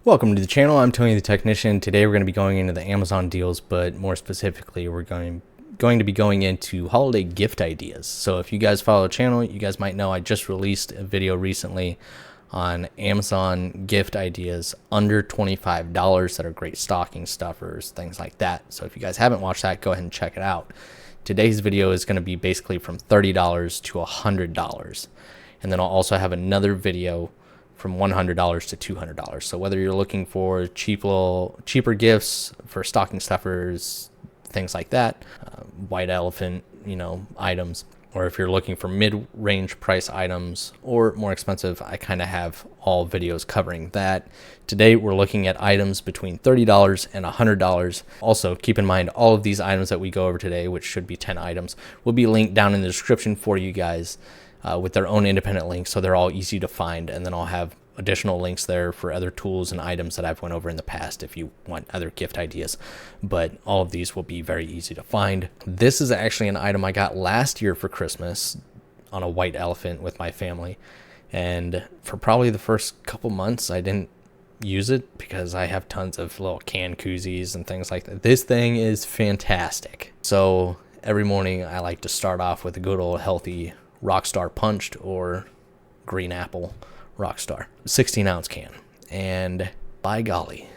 Welcome to the channel. I'm Tony the Technician. Today we're going to be going into the Amazon deals, but more specifically we're going to be going into holiday gift ideas. So if you guys follow the channel, you guys might know I just released a video recently on Amazon gift ideas under $25 that are great stocking stuffers, things like that. So if you guys haven't watched that, go ahead and check it out. Today's video is going to be basically from $30 to $100. And then I'll also have another video from $100 to $200. So whether you're looking for cheaper gifts for stocking stuffers, things like that, white elephant, items, or if you're looking for mid-range price items or more expensive, I kind of have all videos covering that. Today we're looking at items between $30 and $100. Also, keep in mind all of these items that we go over today, which should be 10 items, will be linked down in the description for you guys. With their own independent links, so they're all easy to find, and then I'll have additional links there for other tools and items that I've went over in the past if you want other gift ideas, but all of these will be very easy to find. This is actually an item I got last year for Christmas on a white elephant with my family, and for probably the first couple months I didn't use it because I have tons of little can koozies and things like that. This thing is fantastic. So every morning I like to start off with a good old healthy Rockstar Punched or Green Apple Rockstar 16-ounce can, and by golly,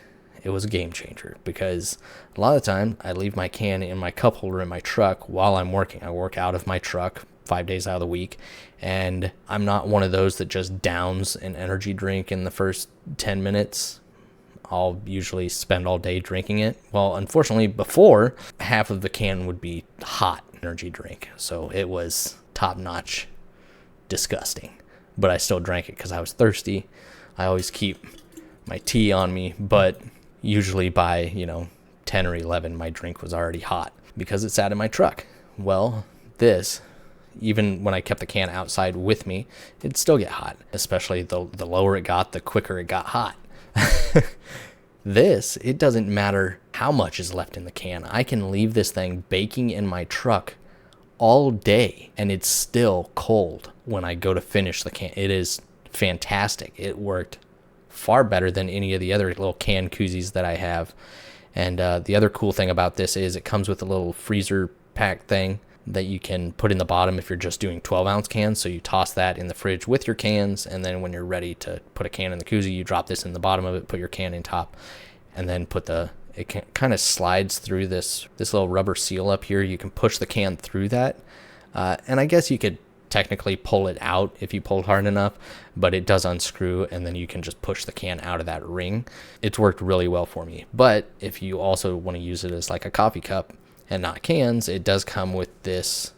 it was a game changer because a lot of the time I leave my can in my cup holder in my truck while I'm working. I work out of my truck 5 days out of the week, and I'm not one of those that just downs an energy drink in the first 10 minutes. I'll usually spend all day drinking it. Well, unfortunately, before, half of the can would be hot energy drink, so it was top-notch disgusting, but I still drank it because I was thirsty. I always keep my tea on me, but usually by 10 or 11 my drink was already hot because it sat in my truck. Well, this, even when I kept the can outside with me, it'd still get hot, especially the lower it got, the quicker it got hot. This, it doesn't matter how much is left in the can. I can leave this thing baking in my truck all day and it's still cold when I go to finish the can. It is fantastic. It worked far better than any of the other little can koozies that I have. And the other cool thing about this is it comes with a little freezer pack thing that you can put in the bottom if you're just doing 12-ounce cans. So you toss that in the fridge with your cans, and then when you're ready to put a can in the koozie, you drop this in the bottom of it, put your can in top, and then it kind of slides through this little rubber seal up here. You can push the can through that. And I guess you could technically pull it out if you pulled hard enough, but it does unscrew, and then you can just push the can out of that ring. It's worked really well for me. But if you also want to use it as like a coffee cup and not cans, it does come with this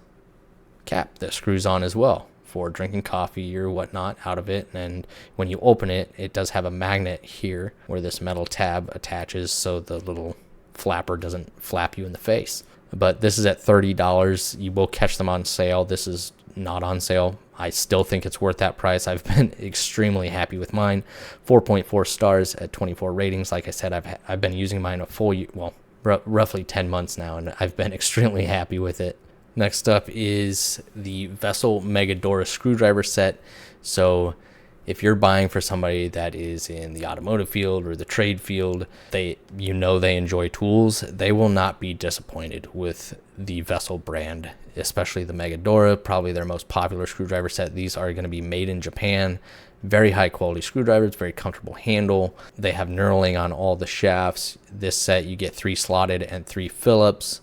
cap that screws on as well for drinking coffee or whatnot out of it. And when you open it, it does have a magnet here where this metal tab attaches so the little flapper doesn't flap you in the face. But this is at $30. You will catch them on sale. This is not on sale. I still think it's worth that price. I've been extremely happy with mine. 4.4 stars at 24 ratings. Like I said, I've been using mine a full year, well, roughly 10 months now, and I've been extremely happy with it. Next up is the Vessel Megadora screwdriver set. So if you're buying for somebody that is in the automotive field or the trade field, they enjoy tools, they will not be disappointed with the Vessel brand, especially the Megadora, probably their most popular screwdriver set. These are going to be made in Japan. Very high quality screwdrivers, very comfortable handle. They have knurling on all the shafts. This set you get 3 slotted and 3 Phillips.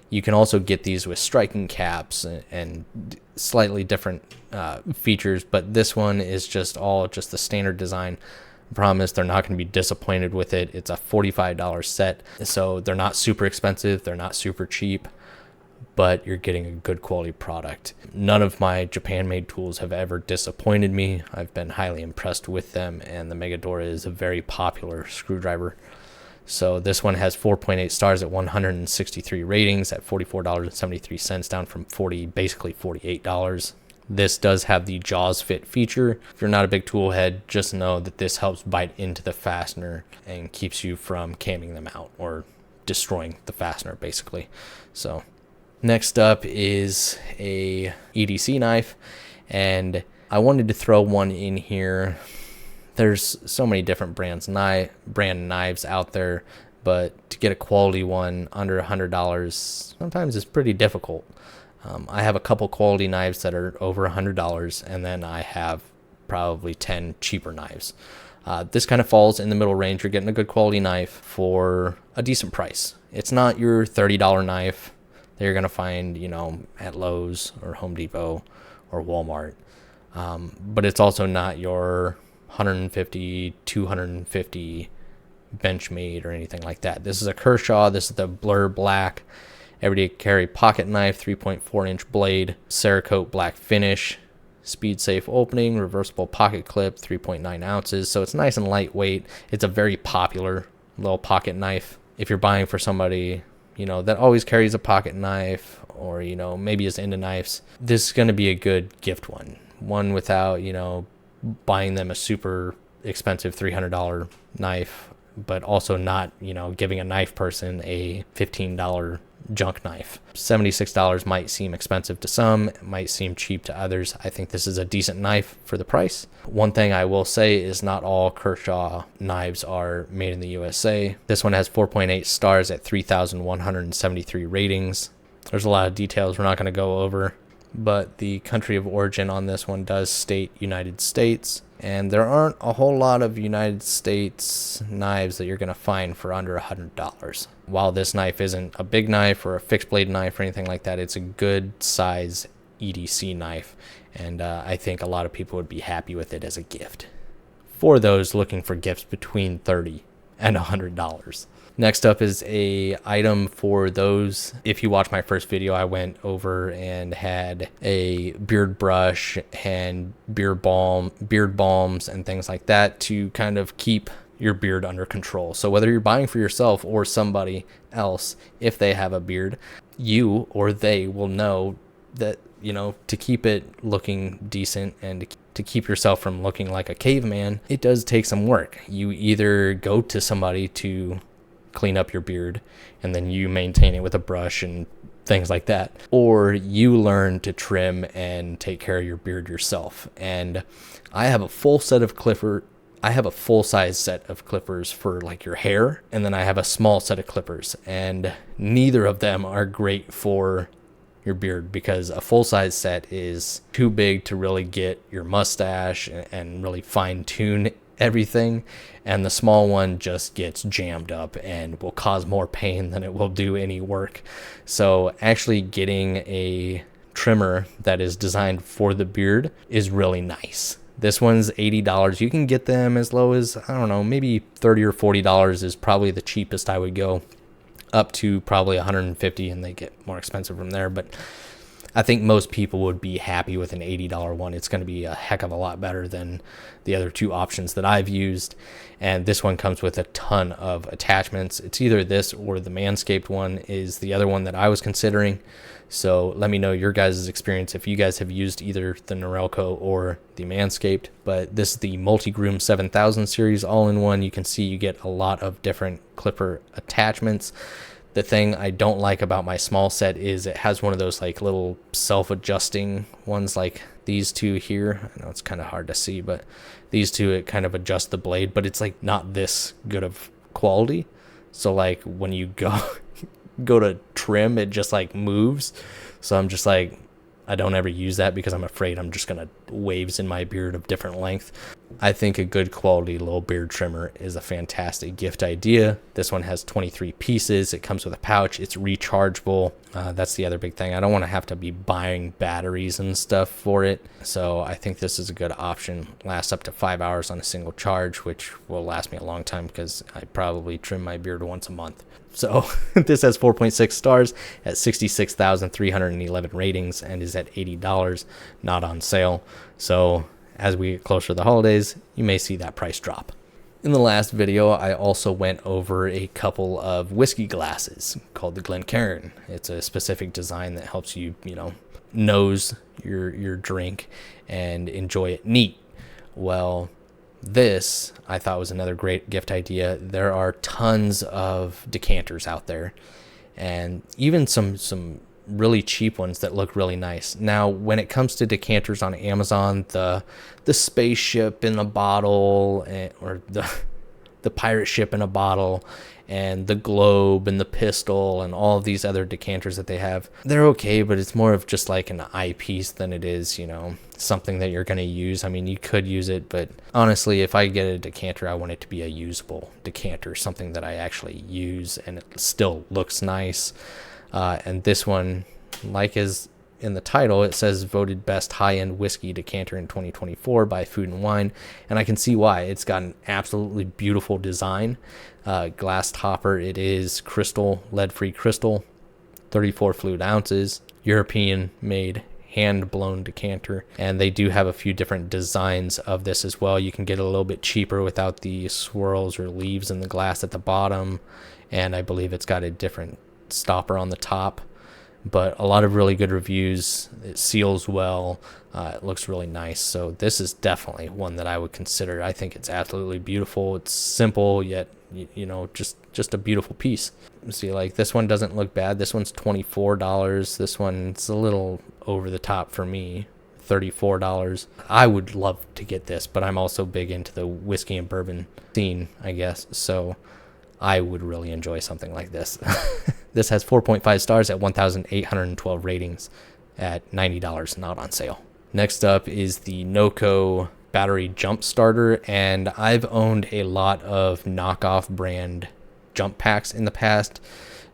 You can also get these with striking caps and slightly different features, but this one is just the standard design. I promise they're not going to be disappointed with it. It's a $45 set, so they're not super expensive, they're not super cheap, but you're getting a good quality product. None of my Japan-made tools have ever disappointed me. I've been highly impressed with them, and the Megadora is a very popular screwdriver. So this one has 4.8 stars at 163 ratings at $44.73, down from basically $48. This does have the jaws fit feature. If you're not a big tool head, just know that this helps bite into the fastener and keeps you from camming them out or destroying the fastener basically. So next up is a EDC knife, and I wanted to throw one in here There's so many different brand knives out there, but to get a quality one under $100 sometimes is pretty difficult. I have a couple quality knives that are over $100, and then I have probably 10 cheaper knives. This kind of falls in the middle range. You're getting a good quality knife for a decent price. It's not your $30 knife that you're going to find, at Lowe's or Home Depot or Walmart. But it's also not your 150, 250 Benchmade or anything like that. This is a Kershaw. This is the Blur Black everyday carry pocket knife, 3.4-inch blade, Cerakote black finish, speed safe opening, reversible pocket clip, 3.9 ounces. So it's nice and lightweight. It's a very popular little pocket knife. If you're buying for somebody, that always carries a pocket knife, or, maybe is into knives, this is going to be a good gift one without, buying them a super expensive $300 knife, but also not, giving a knife person a $15 junk knife. $76 might seem expensive to some, it might seem cheap to others. I think this is a decent knife for the price. One thing I will say is not all Kershaw knives are made in the USA. This one has 4.8 stars at 3,173 ratings. There's a lot of details we're not going to go over, but the country of origin on this one does state United States, and there aren't a whole lot of United States knives that you're going to find for under $100. While this knife isn't a big knife or a fixed blade knife or anything like that, it's a good size EDC knife, and I think a lot of people would be happy with it as a gift for those looking for gifts between $30 and $100. Next up is a item for those. If you watch my first video, I went over and had a beard brush and beard balms and things like that to kind of keep your beard under control. So whether you're buying for yourself or somebody else, if they have a beard, you or they will know that, to keep it looking decent and to keep yourself from looking like a caveman, it does take some work. You either go to somebody to clean up your beard and then you maintain it with a brush and things like that, or you learn to trim and take care of your beard yourself. And I have a full size set of clippers for like your hair, and then I have a small set of clippers, and neither of them are great for your beard because a full size set is too big to really get your mustache and really fine tune everything, and the small one just gets jammed up and will cause more pain than it will do any work. So actually getting a trimmer that is designed for the beard is really nice. This one's $80. You can get them as low as, I don't know, maybe $30 or $40 is probably the cheapest I would go, up to probably $150, and they get more expensive from there. But I think most people would be happy with an $80 one. It's going to be a heck of a lot better than the other two options that I've used. And this one comes with a ton of attachments. It's either this or the Manscaped one is the other one that I was considering. So let me know your guys' experience if you guys have used either the Norelco or the Manscaped. But this is the Multi-Groom 7000 series all-in-one. You can see you get a lot of different clipper attachments. The thing I don't like about my small set is it has one of those like little self-adjusting ones like these two here. I know it's kind of hard to see, but these two, it kind of adjusts the blade, but it's like not this good of quality. So like when you go to trim, it just like moves. So I'm just like, I don't ever use that because I'm afraid I'm just gonna waves in my beard of different length. I think a good quality little beard trimmer is a fantastic gift idea. This one has 23 pieces. It comes with a pouch. It's rechargeable. That's the other big thing. I don't want to have to be buying batteries and stuff for it. So I think this is a good option. Lasts up to 5 hours on a single charge, which will last me a long time because I probably trim my beard once a month. So this has 4.6 stars at 66,311 ratings and is at $80, not on sale. So as we get closer to the holidays, you may see that price drop. In the last video, I also went over a couple of whiskey glasses called the Glencairn. It's a specific design that helps you, nose your drink and enjoy it neat. Well, this I thought was another great gift idea. There are tons of decanters out there, and even some really cheap ones that look really nice. Now, when it comes to decanters on Amazon, the spaceship in a bottle, or the pirate ship in a bottle, and the globe and the pistol and all of these other decanters that they have, they're okay, but it's more of just like an eyepiece than it is, something that you're going to use. I mean, you could use it, but honestly, if I get a decanter, I want it to be a usable decanter, something that I actually use and it still looks nice. And this one, like is in the title, it says voted best high-end whiskey decanter in 2024 by Food and Wine, and I can see why. It's got an absolutely beautiful design. Glass topper. It is crystal, lead-free crystal, 34 fluid ounces, European-made, hand-blown decanter, and they do have a few different designs of this as well. You can get a little bit cheaper without the swirls or leaves in the glass at the bottom, and I believe it's got a different stopper on the top, but a lot of really good reviews. It seals well. It looks really nice. So this is definitely one that I would consider. I think it's absolutely beautiful. It's simple, yet just a beautiful piece. See, like this one doesn't look bad. This one's $24. This one's a little over the top for me, $34. I would love to get this, but I'm also big into the whiskey and bourbon scene, I guess. So I would really enjoy something like this. This has 4.5 stars at 1,812 ratings at $90, not on sale. Next up is the NOCO battery jump starter, and I've owned a lot of knockoff brand jump packs in the past.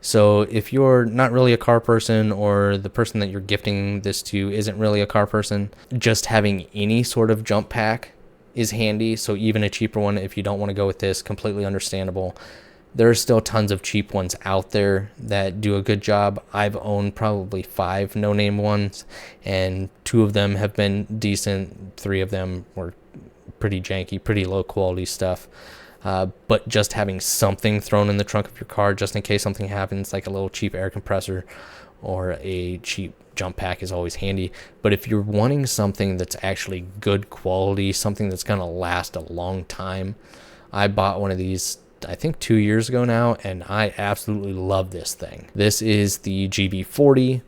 So if you're not really a car person, or the person that you're gifting this to isn't really a car person, just having any sort of jump pack is handy. So even a cheaper one, if you don't want to go with this, completely understandable. There are still tons of cheap ones out there that do a good job. I've owned probably 5 no-name ones, and 2 of them have been decent. 3 of them were pretty janky, pretty low-quality stuff. But just having something thrown in the trunk of your car just in case something happens, like a little cheap air compressor or a cheap jump pack, is always handy. But if you're wanting something that's actually good quality, something that's going to last a long time, I bought one of these I think 2 years ago now, and I absolutely love this thing. This is the GB40.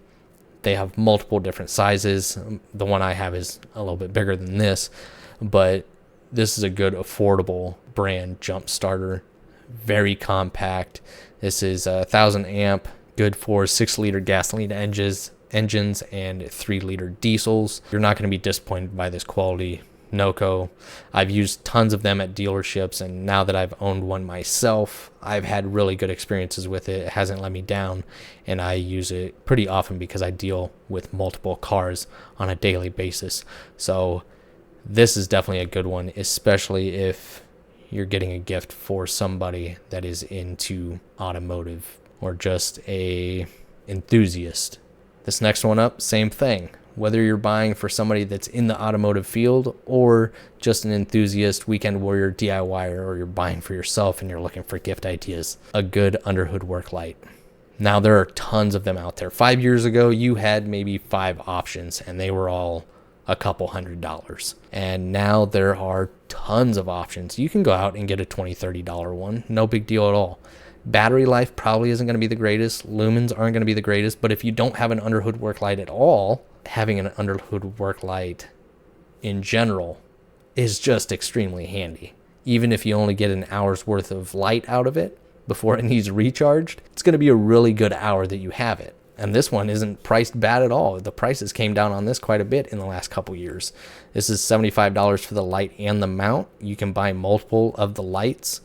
They have multiple different sizes. The one I have is a little bit bigger than this, but this is a good affordable brand jump starter. Very compact. This is 1,000 amp, good for 6-liter gasoline engines and 3-liter diesels. You're not going to be disappointed by this quality. NOCO. I've used tons of them at dealerships, and now that I've owned one myself, I've had really good experiences with it. It hasn't let me down, and I use it pretty often because I deal with multiple cars on a daily basis. So this is definitely a good one, especially if you're getting a gift for somebody that is into automotive or just a enthusiast. This next one up, same thing. Whether you're buying for somebody that's in the automotive field or just an enthusiast weekend warrior DIYer, or you're buying for yourself and you're looking for gift ideas, a good Underhood work light. Now, there are tons of them out there. 5 years ago, you had maybe 5 options, and they were all a couple $100. And now there are tons of options. You can go out and get a $20, $30 one. No big deal at all. Battery life probably isn't going to be the greatest. Lumens aren't going to be the greatest. But if you don't have an Underhood work light at all, having an Underhood work light in general is just extremely handy. Even if you only get an hour's worth of light out of it before it needs recharged, it's going to be a really good hour that you have it. And this one isn't priced bad at all. The prices came down on this quite a bit in the last couple years. This is $75 for the light and the mount. You can buy multiple of the lights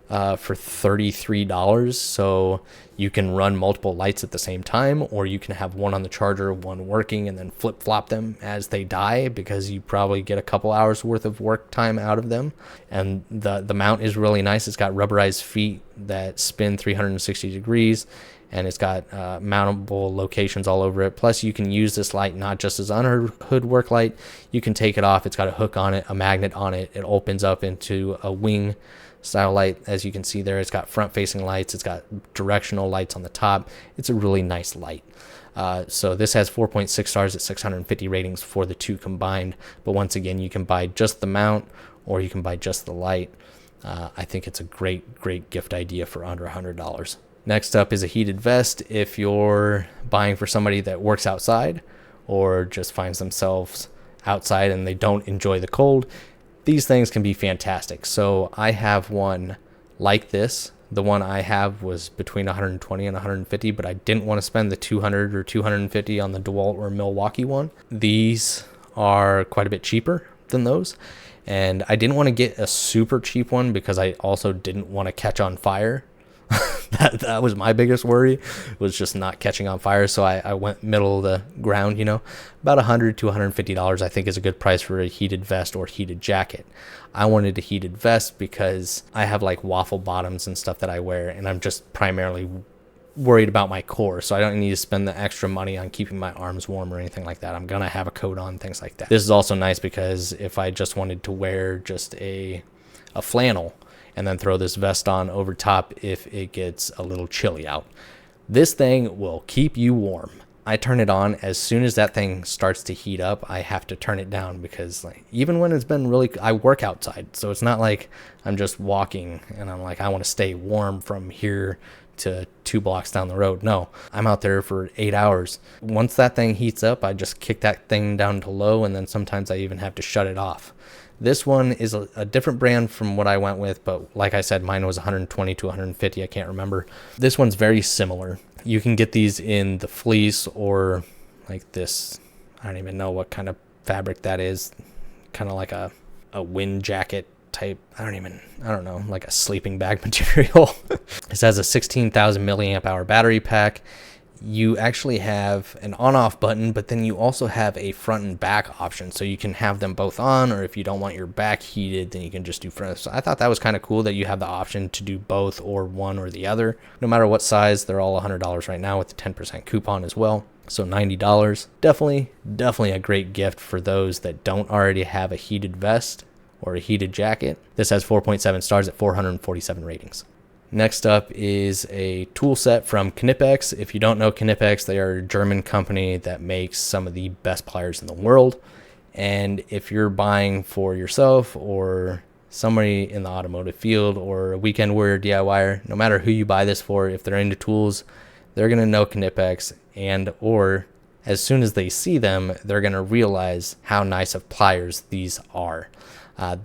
for $33, so you can run multiple lights at the same time, or you can have one on the charger, one working, and then flip-flop them as they die, because you probably get a couple hours worth of work time out of them. And the mount is really nice. It's got rubberized feet that spin 360 degrees, and it's got mountable locations all over it. Plus, you can use this light not just as Underhood work light. You can take it off. It's got a hook on it, a magnet on it. It opens up into a wing style light. As you can see there, it's got front facing lights, it's got directional lights on the top. It's a really nice light. So this has 4.6 stars at 650 ratings for the 2 combined, but once again, you can buy just the mount or you can buy just the light. I think it's a great gift idea for under $100. Next up is a heated vest. If you're buying for somebody that works outside or just finds themselves outside and they don't enjoy the cold, these things can be fantastic. So I have one like this. The one I have was between 120 and 150, but I didn't want to spend the 200 or 250 on the DeWalt or Milwaukee one. These are quite a bit cheaper than those. And I didn't want to get a super cheap one because I also didn't want to catch on fire. That was my biggest worry, was just not catching on fire. So I went middle of the ground, about $100 to $150 I think is a good price for a heated vest or heated jacket. I wanted a heated vest because I have like waffle bottoms and stuff that I wear, and I'm just primarily worried about my core, so I don't need to spend the extra money on keeping my arms warm or anything like that. I'm gonna have a coat on, things like that. This is also nice because if I just wanted to wear just a flannel and then throw this vest on over top if it gets a little chilly out, this thing will keep you warm. I turn it on as soon as that thing starts to heat up. I have to turn it down because even when it's been I work outside, so it's not like I'm just walking and I'm like, I want to stay warm from here to 2 blocks down the road. No, I'm out there for 8 hours. Once that thing heats up, I just kick that thing down to low, and then sometimes I even have to shut it off. This one is a different brand from what I went with, but like I said, mine was 120 to 150. I can't remember. This one's very similar. You can get these in the fleece or like this. I don't even know what kind of fabric that is. Kind of like a wind jacket type. I don't know, like a sleeping bag material. This has a 16,000 milliamp hour battery pack. You actually have an on-off button, but then you also have a front and back option, so you can have them both on, or if you don't want your back heated, then you can just do front. So I thought that was kind of cool that you have the option to do both or one or the other. No matter what size, they're all $100 right now with the 10% coupon as well. So $90. Definitely a great gift for those that don't already have a heated vest or a heated jacket. This has 4.7 stars at 447 ratings. Next up is a tool set from Knipex. If you don't know Knipex, they are a German company that makes some of the best pliers in the world. And if you're buying for yourself or somebody in the automotive field or a weekend warrior DIYer, no matter who you buy this for, if they're into tools, they're going to know Knipex, and or as soon as they see them, they're going to realize how nice of pliers these are.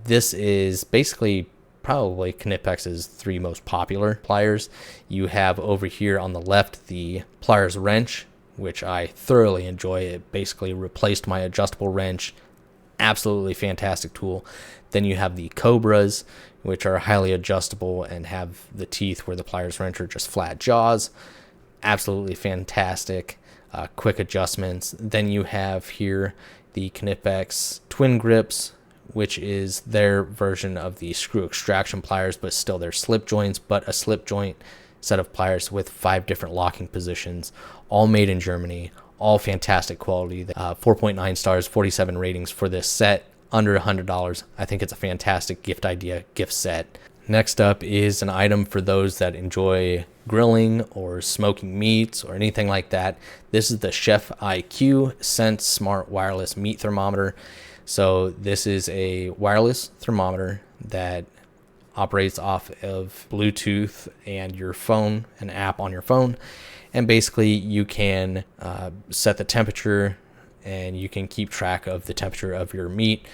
This is basically probably Knipex's 3 most popular pliers. You have over here on the left the pliers wrench, which I thoroughly enjoy. It basically replaced my adjustable wrench. Absolutely fantastic tool. Then you have the Cobras, which are highly adjustable and have the teeth where the pliers wrench are just flat jaws. Absolutely fantastic. Quick adjustments. Then you have here the Knipex twin grips, which is their version of the screw extraction pliers, but still they're slip joints, but a slip joint set of pliers with 5 different locking positions, all made in Germany, all fantastic quality. 4.9 stars, 47 ratings for this set, under $100. I think it's a fantastic gift idea, gift set. Next up is an item for those that enjoy grilling or smoking meats or anything like that. This is the Chef IQ Sense Smart Wireless Meat Thermometer. So this is a wireless thermometer that operates off of Bluetooth and your phone, an app on your phone. And basically you can set the temperature and you can keep track of the temperature of your meat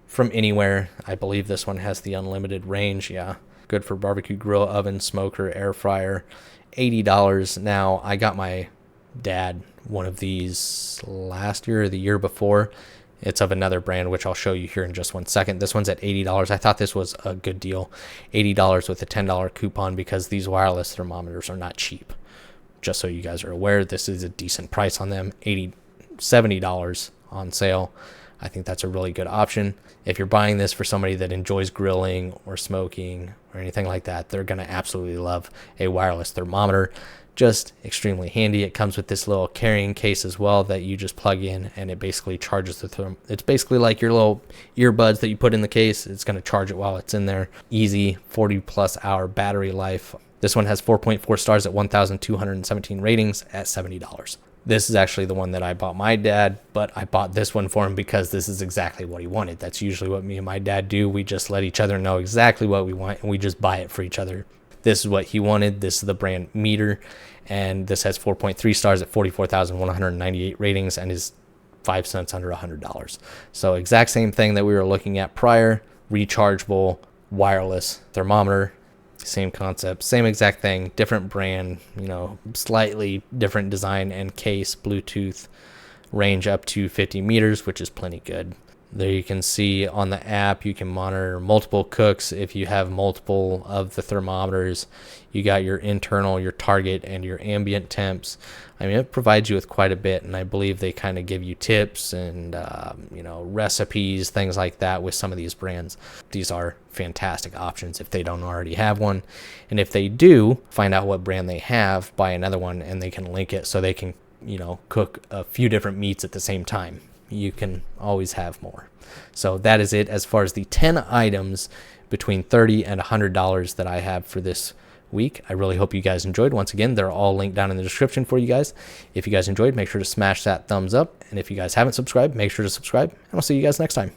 from anywhere. I believe this one has the unlimited range. Yeah, good for barbecue grill, oven, smoker, air fryer. $80. Now, I got my dad one of these last year or the year before. It's of another brand, which I'll show you here in just 1 second. This one's at $80. I thought this was a good deal. $80 with a $10 coupon because these wireless thermometers are not cheap. Just so you guys are aware, this is a decent price on them. $70 on sale. I think that's a really good option. If you're buying this for somebody that enjoys grilling or smoking or anything like that, they're going to absolutely love a wireless thermometer. Just extremely handy. It comes with this little carrying case as well that you just plug in and it basically charges the it's basically like your little earbuds that you put in the case. It's going to charge it while it's in there. Easy 40+ hour battery life. This one has 4.4 stars at 1,217 ratings at $70. This is actually the one that I bought my dad, but I bought this one for him because this is exactly what he wanted. That's usually what me and my dad do. We just let each other know exactly what we want and we just buy it for each other. this is what he wanted. This is the brand Meter, and this has 4.3 stars at 44,198 ratings and is 5 cents under $100. So exact same thing that we were looking at prior, rechargeable, wireless thermometer, same concept, same exact thing, different brand, you know, slightly different design and case, Bluetooth, range up to 50 meters, which is plenty good. There you can see on the app, you can monitor multiple cooks. If you have multiple of the thermometers, you got your internal, your target, and your ambient temps. I mean, it provides you with quite a bit, and I believe they kind of give you tips and, you know, recipes, things like that with some of these brands. These are fantastic options if they don't already have one. And if they do, find out what brand they have, buy another one, and they can link it so they can, you know, cook a few different meats at the same time. You can always have more. So that is it as far as the 10 items between $30 and $100 that I have for this week. I really hope you guys enjoyed. Once again, they're all linked down in the description for you guys. If you guys enjoyed, make sure to smash that thumbs up. And if you guys haven't subscribed, make sure to subscribe. And I'll see you guys next time.